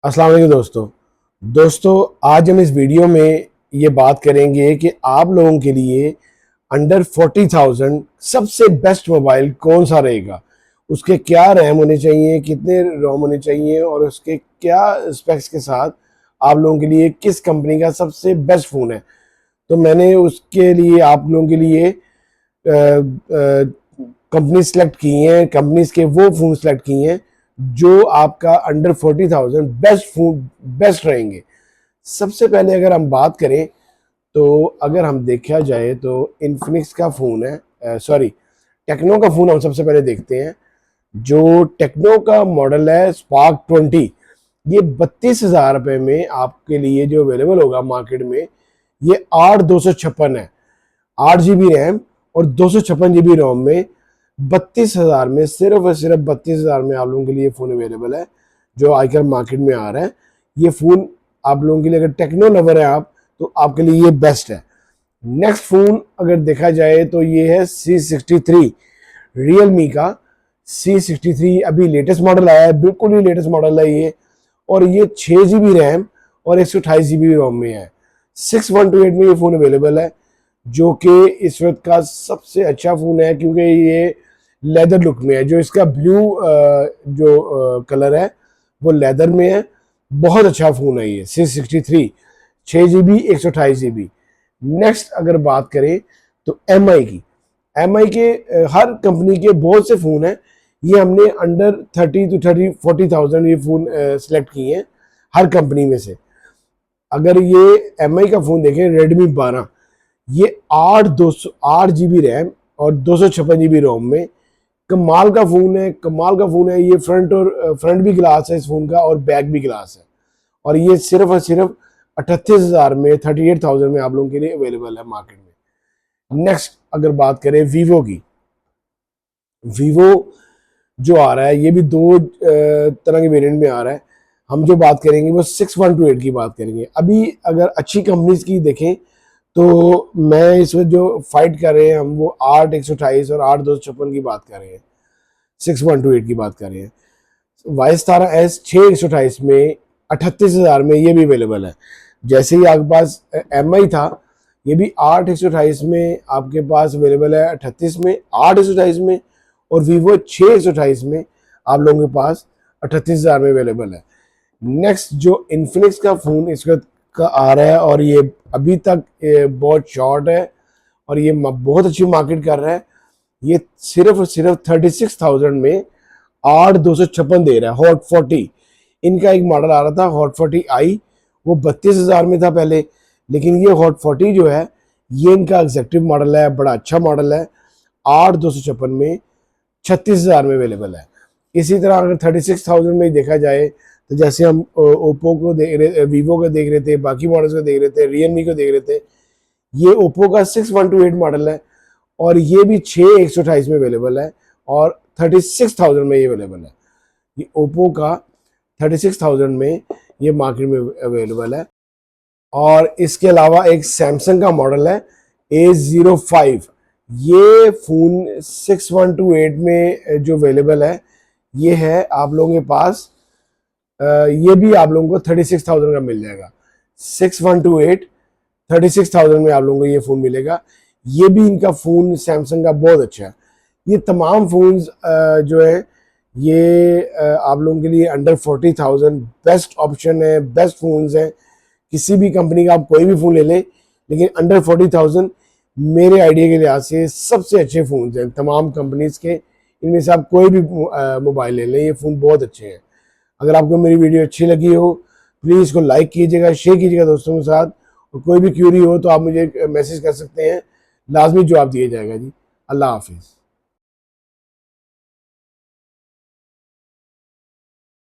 अस्सलाम वालेकुम दोस्तों आज हम इस वीडियो में ये बात करेंगे कि आप लोगों के लिए अंडर 40,000 सबसे बेस्ट मोबाइल कौन सा रहेगा। उसके क्या रैम होने चाहिए, कितने रोम होने चाहिए और उसके क्या स्पेक्स के साथ आप लोगों के लिए किस कंपनी का सबसे बेस्ट फ़ोन है। तो मैंने उसके लिए आप लोगों के लिए कंपनी सेलेक्ट की हैं, कंपनीज के वो फ़ोन सेलेक्ट किए हैं जो आपका अंडर 40,000 बेस्ट फोन बेस्ट रहेंगे। सबसे पहले अगर हम बात करें तो अगर हम देखा जाए तो इन्फिनिक्स का फ़ोन है, सॉरी टेक्नो का फ़ोन हम सबसे पहले देखते हैं। जो टेक्नो का मॉडल है स्पार्क 20, ये 32,000 रुपये में आपके लिए जो अवेलेबल होगा मार्केट में। ये 8/256 है, 8 GB रैम और 256 GB रोम में 32,000 में, सिर्फ और सिर्फ 32,000 में आप लोगों के लिए फ़ोन अवेलेबल है जो आजकल मार्केट में आ रहा है। ये फ़ोन आप लोगों के लिए, अगर टेक्नो लवर है आप, तो आपके लिए ये बेस्ट है। नेक्स्ट फ़ोन अगर देखा जाए तो ये है C63, रियलमी का C63। अभी लेटेस्ट मॉडल आया है, बिल्कुल ही लेटेस्ट मॉडल है ये, और ये 6 GB रैम और 128 GB रोम में है। 6128 में ये फ़ोन अवेलेबल है जो कि इस वक्त का सबसे अच्छा फ़ोन है, क्योंकि ये लेदर लुक में है। जो इसका ब्लू जो कलर है वो लेदर में है। बहुत अच्छा फ़ोन है ये C63, 6 GB 128 GB। नेक्स्ट अगर बात करें तो एम आई के हर कंपनी के बहुत से फ़ोन हैं। ये हमने अंडर 30,000 ये फ़ोन सेलेक्ट किए हैं हर कंपनी में से। अगर ये एम आई का फ़ोन देखें, रेडमी 12, ये 8 GB रैम और 256 GB रोम में कमाल का फ़ोन है, कमाल का फ़ोन है। ये फ्रंट भी ग्लास है इस फ़ोन का और बैक भी ग्लास है, और ये सिर्फ और सिर्फ 38,000 में, 38,000 में आप लोगों के लिए अवेलेबल है मार्केट में। नेक्स्ट अगर बात करें वीवो की, वीवो जो आ रहा है ये भी दो तरह के वेरिएंट में आ रहा है। हम जो बात करेंगे वो 6128 की बात करेंगे। अभी अगर अच्छी कंपनीज की देखें तो मैं इस वक्त जो फाइट कर रहे हैं हम, वो 8/128 और 8/256 की बात कर रहे हैं, 6128 की बात कर रहे हैं। Y17S 6/128 में 38,000 में ये भी अवेलेबल है। जैसे ही आपके पास एम आई था, ये भी 8/128 में आपके पास अवेलेबल है, 38 में, 8/128 में, और वीवो 6/128 में आप लोगों के पास 38,000 में अवेलेबल है। नेक्स्ट जो इन्फिनिक्स का फ़ोन इस वक्त का आ रहा है, और ये अभी तक बहुत शॉर्ट है और ये बहुत अच्छी मार्केट कर रहा है। ये सिर्फ और सिर्फ 36,000 में 8/256 दे रहा है, हॉट 40। इनका एक मॉडल आ रहा था हॉट 40i, वो 32,000 में था पहले, लेकिन ये हॉट 40 जो है ये इनका एग्जेक्टिव मॉडल है, बड़ा अच्छा मॉडल है। 8/256 में 36,000 में अवेलेबल है। इसी तरह अगर 36,000 में देखा जाए तो जैसे हम ओप्पो को देख रहे, वीवो को देख रहे थे, बाकी मॉडल्स को देख रहे थे, रियलमी को देख रहे थे, ये ओप्पो का 6128 मॉडल है और ये भी 6/128 में अवेलेबल है, और 36,000 में ये अवेलेबल है। ये ओप्पो का 36,000 में ये मार्केट में अवेलेबल है। और इसके अलावा एक सैमसंग का मॉडल है A05, ये फ़ोन 6128 में जो अवेलेबल है, ये है आप लोगों के पास, ये भी आप लोगों को 36,000 का मिल जाएगा। 6128 36,000 में आप लोगों को ये फ़ोन मिलेगा। ये भी इनका फ़ोन सैमसंग का बहुत अच्छा है। ये तमाम फ़ोन्स जो है ये आप लोगों के लिए अंडर 40,000 बेस्ट ऑप्शन है, बेस्ट फ़ोन्स हैं। किसी भी कंपनी का आप कोई भी फ़ोन ले लें, लेकिन अंडर 40,000 मेरे आइडिया के लिहाज से सबसे अच्छे फ़ोन्स हैं तमाम कंपनीज़ के। इनमें से आप कोई भी मोबाइल ले लें, ये फ़ोन बहुत अच्छे हैं। अगर आपको मेरी वीडियो अच्छी लगी हो, प्लीज़ इसको लाइक कीजिएगा, शेयर कीजिएगा दोस्तों के साथ, और कोई भी क्यूरी हो तो आप मुझे मैसेज कर सकते हैं, लाजमी जवाब दिया जाएगा जी। अल्लाह हाफिज़।